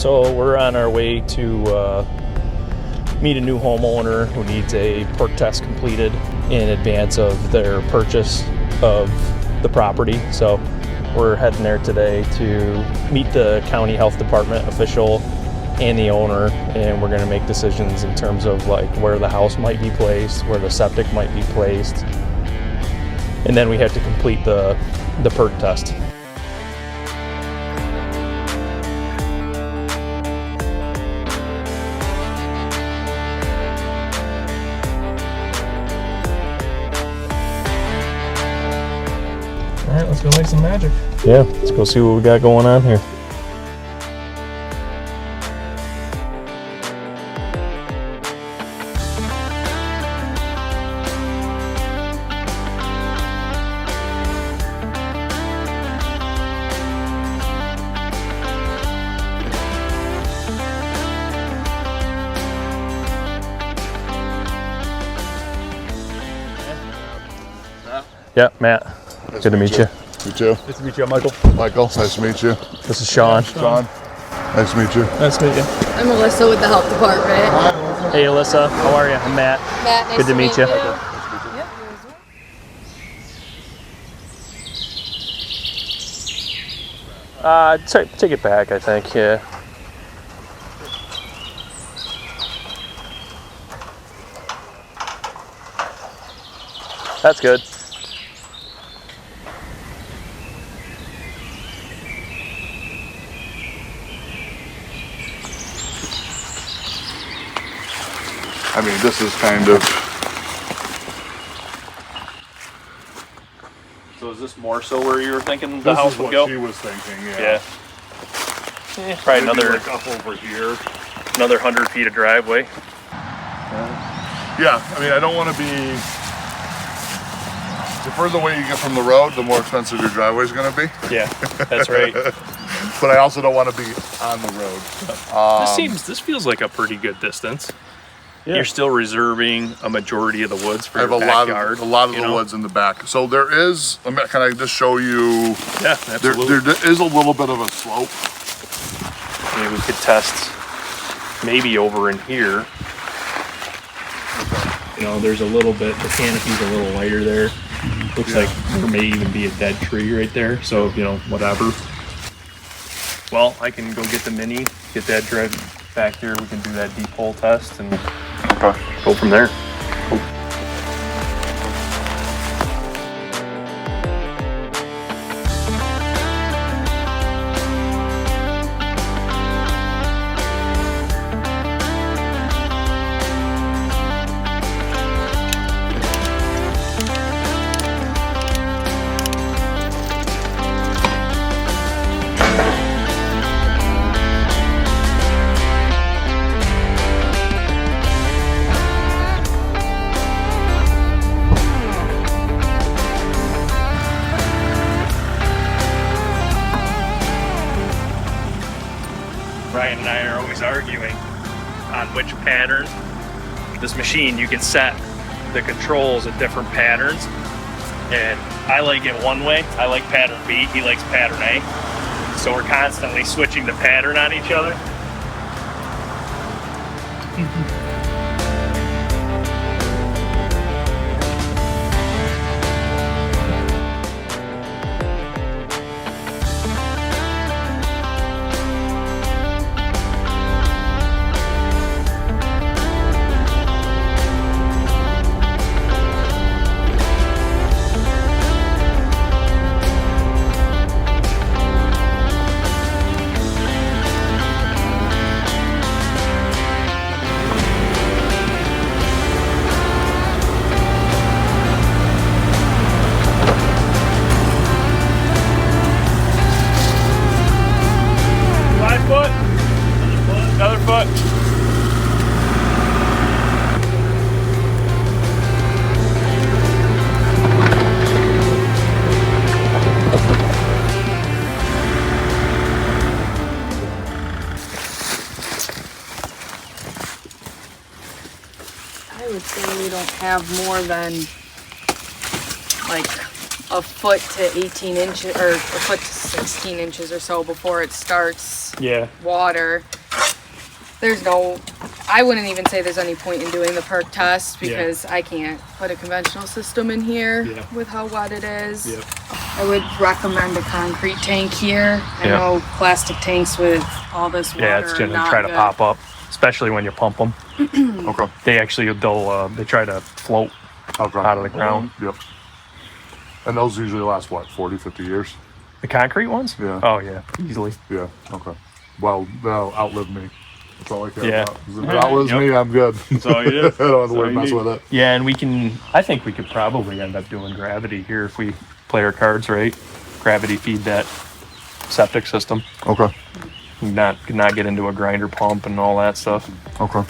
So we're on our way to meet a new homeowner who needs a perk test completed in advance of their purchase of the property. So we're heading there today to meet the county health department official and the owner, and we're going to make decisions in terms of like where the house might be placed, where the septic might be placed, and then we have to complete the perk test. All right, let's go make some magic. Yeah, let's go see what we got going on here. Yeah, Matt. Nice Good to meet you. You too. Nice to meet you, Michael. Michael, nice to meet you. This is Shawn. Shawn, nice to meet you. Nice to meet you. I'm Alyssa with the health department. Hey, Alyssa. How are you? I'm Matt. Matt, nice Good to meet you. Yep. Take it back, I think. Yeah. That's good. I mean, this is kind of, So is this more so where you were thinking the this house is would what go? she was thinking, Yeah. Probably Maybe another like up over here. 100 feet of driveway. Yeah, I mean, I don't want to be, the further away you get from the road, the more expensive your driveway is going to be. Yeah, that's right. But I also don't want to be on the road. This feels like a pretty good distance. Yeah. You're still reserving a majority of the woods for I have your a backyard. lot of you the know? woods in the back. So there is, can I just show you, Yeah, absolutely. there is a little bit of a slope. Maybe we could test maybe over in here. You know, there's a little bit, the canopy's a little lighter there. Looks like there may even be a dead tree right there. So, you know, whatever. Well, I can go get the mini, get that drive back here. We can do that deep hole test and go from there. Ryan and I are always arguing on which pattern. This machine, you can set the controls at different patterns, and I like it one way. I like pattern B, he likes pattern A. So we're constantly switching the pattern on each other. Another foot. I would say we don't have more than like a foot to 18 inches or a foot to 16 inches or so before it starts Yeah. water. I wouldn't even say there's any point in doing the perk test because I can't put a conventional system in here with how wet it is. Yep. I would recommend a concrete tank here. I know plastic tanks with all this water Yeah, it's going to are not try to good. pop up, especially when you pump them. Okay. They try to float Okay. out of the ground. Yep. And those usually last, what, 40, 50 years? The concrete ones? Yeah. Oh, yeah, easily. Yeah, okay. Well, they'll outlive me. That's all I care Yeah. about. If it outlives me, I'm good. That's all you do. I don't have to That's all worry you mess need. with it. Yeah, and I think we could probably end up doing gravity here if we play our cards right. Gravity feed that septic system. Okay. Not get into a grinder pump and all that stuff. Okay.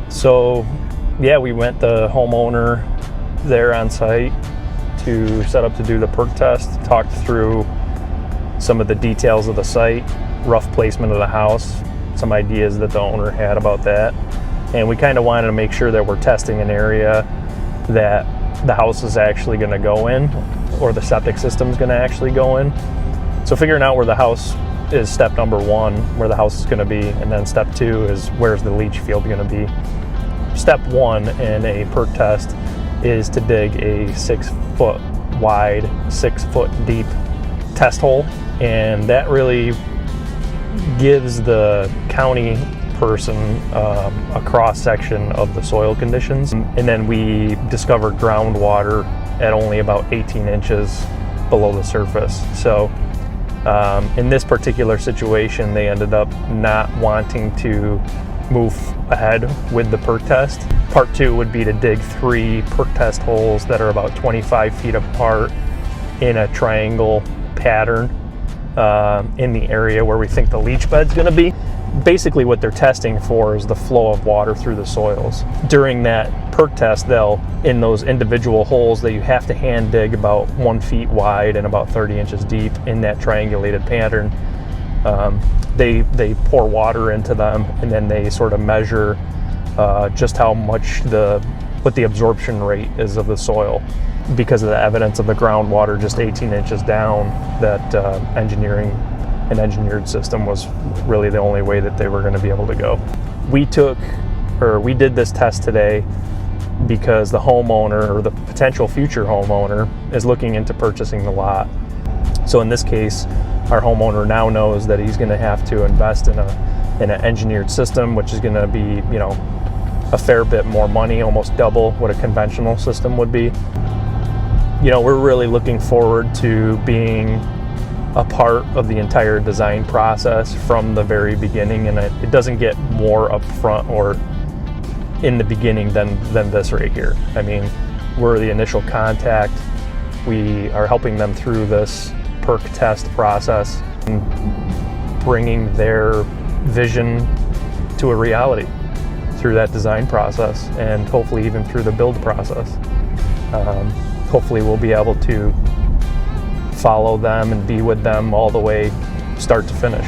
So, yeah, we went the homeowner there on site to set up to do the perk test, talked through some of the details of the site, rough placement of the house, some ideas that the owner had about that. And we kind of wanted to make sure that we're testing an area that the house is actually going to go in, or the septic system is going to actually go in. So figuring out where the house is step number one, where the house is going to be, and then step two is where's the leach field going to be. Step one in a perk test is to dig a 6 foot wide, 6 foot deep test hole, and that really gives the county person a cross section of the soil conditions. And then we discovered groundwater at only about 18 inches below the surface. So in this particular situation, they ended up not wanting to move ahead with the perk test. Part two would be to dig 3 perk test holes that are about 25 feet apart in a triangle pattern in the area where we think the leach bed's going to be. Basically what they're testing for is the flow of water through the soils. During that perk test, in those individual holes that you have to hand dig about 1 feet wide and about 30 inches deep in that triangulated pattern, they pour water into them, and then they sort of measure just how much what the absorption rate is of the soil. Because of the evidence of the groundwater just 18 inches down, that an engineered system was really the only way that they were going to be able to go. We did this test today because the homeowner, or the potential future homeowner, is looking into purchasing the lot. So in this case, our homeowner now knows that he's going to have to invest in an engineered system, which is going to be, a fair bit more money, almost double what a conventional system would be. We're really looking forward to being a part of the entire design process from the very beginning, and it doesn't get more upfront or in the beginning than this right here. I mean, we're the initial contact. We are helping them through this perk test process and bringing their vision to a reality through that design process, and hopefully even through the build process. Hopefully we'll be able to follow them and be with them all the way start to finish.